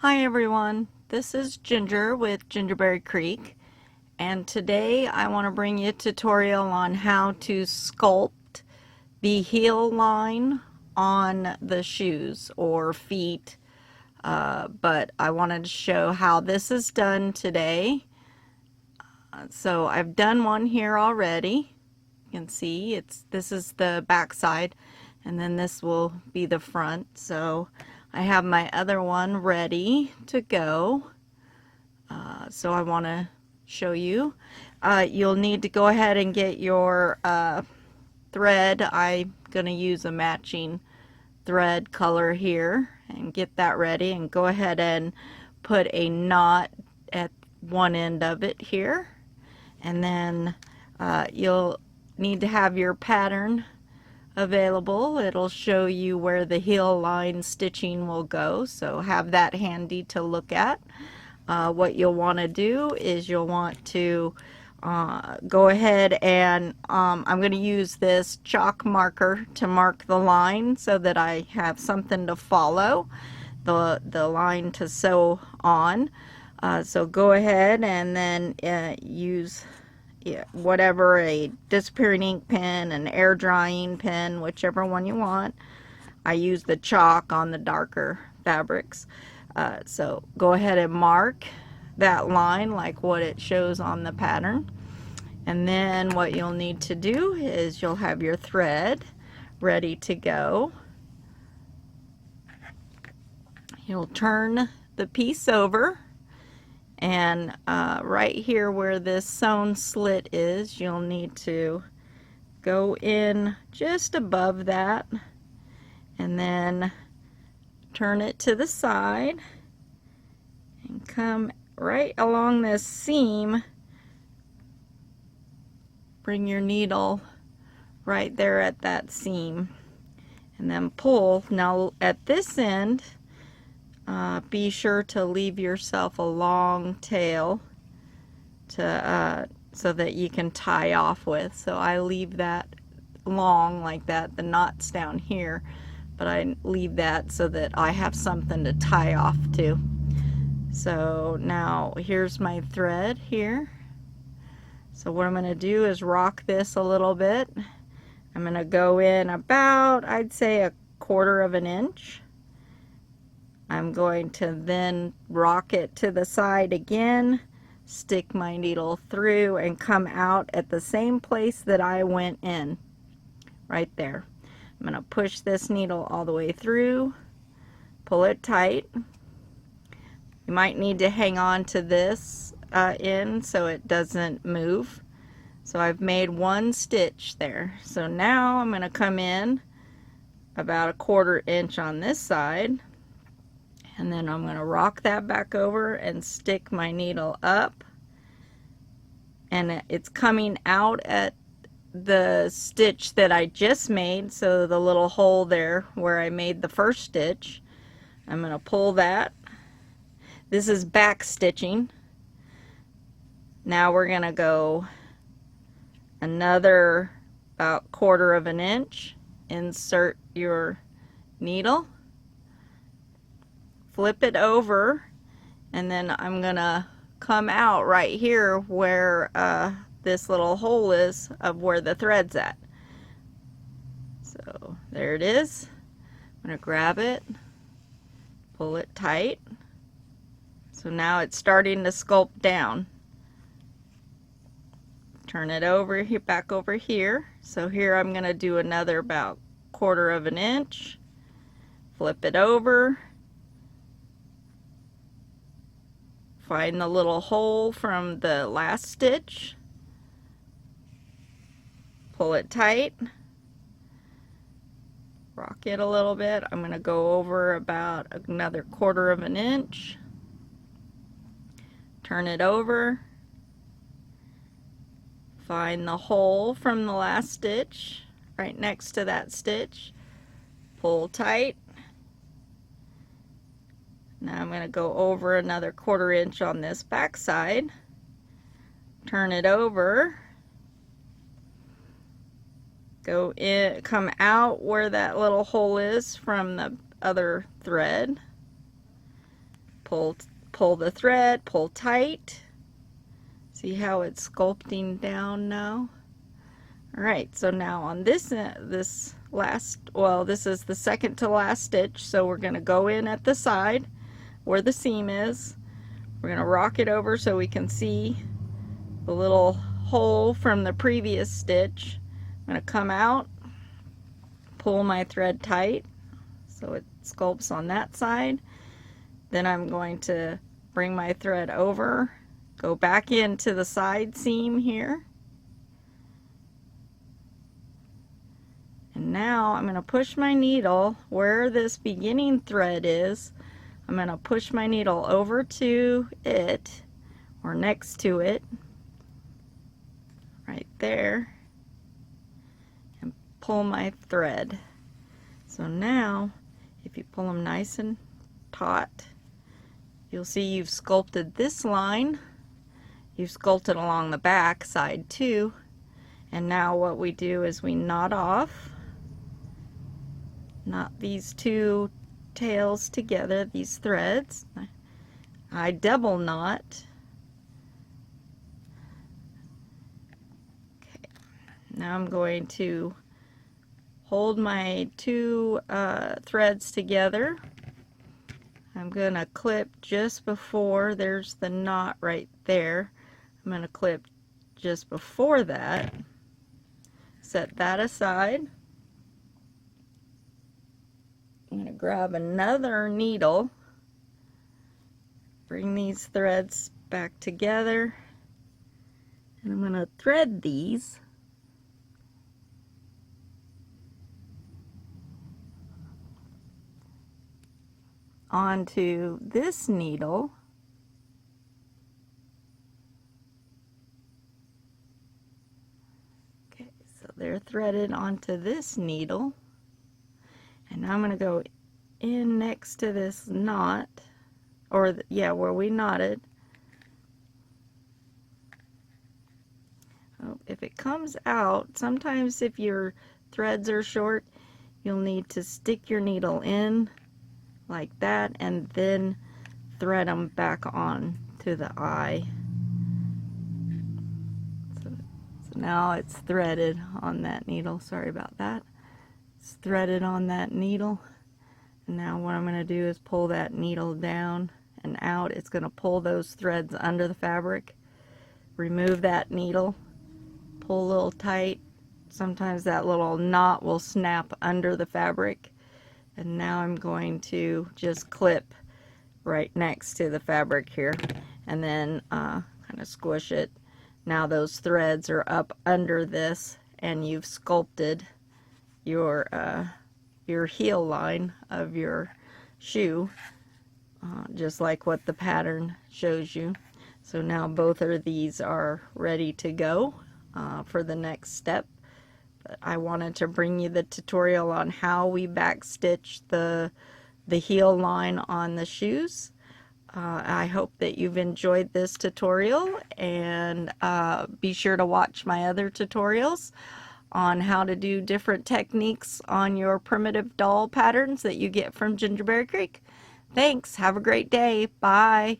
Hi everyone, this is Ginger with Gingerberry Creek, and today I want to bring you a tutorial on how to sculpt the heel line on the shoes or feet, but I wanted to show how this is done today. So I've done one here already. You can see this is the back side, and then this will be the front. So I have my other one ready to go. So I want to show you. You'll need to go ahead and get your thread. I'm going to use a matching thread color here and get that ready, and go ahead and put a knot at one end of it here, and then you'll need to have your pattern available. It'll show you where the heel line stitching will go, so have that handy to look at. What you'll want to do is you'll want to go ahead and I'm going to use this chalk marker to mark the line so that I have something to follow, the line to sew on. So go ahead and then use whatever, a disappearing ink pen, an air drying pen, whichever one you want. I use the chalk on the darker fabrics. So go ahead and mark that line like what it shows on the pattern. And then what you'll need to do is you'll have your thread ready to go. You'll turn the piece over, and right here where this sewn slit is, you'll need to go in just above that and then turn it to the side and come right along this seam. Bring your needle right there at that seam and then pull. Now at this end, be sure to leave yourself a long tail to so that you can tie off with. So I leave that long like that. The knot's down here, but I leave that so that I have something to tie off to. So now here's my thread here. So what I'm going to do is rock this a little bit. I'm going to go in about, I'd say, 1/4 of an inch. I'm going to then rock it to the side again, stick my needle through, and come out at the same place that I went in, right there. I'm going to push this needle all the way through, pull it tight. You might need to hang on to this end so it doesn't move. So I've made one stitch there. So now I'm going to come in about 1/4 inch on this side, and then I'm going to rock that back over and stick my needle up, and it's coming out at the stitch that I just made, so the little hole there where I made the first stitch. I'm going to pull that. This is back stitching. Now we're going to go another about 1/4 of an inch, insert your needle, flip it over, and then I'm going to come out right here where this little hole is of where the thread's at. So there it is. I'm going to grab it, pull it tight. So now it's starting to sculpt down. Turn it over here, back over here. So here I'm going to do another about 1/4 of an inch. Flip it over. Find the little hole from the last stitch. Pull it tight. Rock it a little bit. I'm going to go over about another 1/4 of an inch. Turn it over. Find the hole from the last stitch right next to that stitch. Pull tight. Now I'm going to go over another 1/4 inch on this back side. Turn it over. Go in, come out where that little hole is from the other thread. pull the thread, pull tight. See how it's sculpting down now? Alright, so now on this last, well, this is the second to last stitch, so we're going to go in at the side where the seam is. We're going to rock it over so we can see the little hole from the previous stitch. I'm going to come out, pull my thread tight so it sculpts on that side. Then I'm going to bring my thread over, go back into the side seam here. And now I'm going to push my needle where this beginning thread is. I'm going to push my needle over to it, or next to it, right there, and pull my thread. So now, if you pull them nice and taut, you'll see you've sculpted this line. You've sculpted along the back side too. And now what we do is we knot off. Knot these two tails together, these threads. I double knot. Okay. Now I'm going to hold my two threads together. I'm going to clip just before, there's the knot right there. I'm going to clip just before that. Set that aside. I'm going to grab another needle, bring these threads back together, and I'm going to thread these. Onto this needle. Okay, so they're threaded onto this needle. And now I'm going to go in next to this knot, or yeah, where we knotted. Oh, if it comes out, sometimes if your threads are short, you'll need to stick your needle in like that and then thread them back on to the eye. So now it's threaded on that needle. Sorry about that. It's threaded on that needle. And now what I'm going to do is pull that needle down and out. It's going to pull those threads under the fabric. Remove that needle. Pull a little tight. Sometimes that little knot will snap under the fabric. And now I'm going to just clip right next to the fabric here. And then kind of squish it. Now those threads are up under this and you've sculpted your heel line of your shoe, just like what the pattern shows you. So now both of these are ready to go for the next step. But I wanted to bring you the tutorial on how we backstitch the heel line on the shoes. I hope that you've enjoyed this tutorial, and be sure to watch my other tutorials on how to do different techniques on your primitive doll patterns that you get from Gingerberry Creek. Thanks. Have a great day. Bye.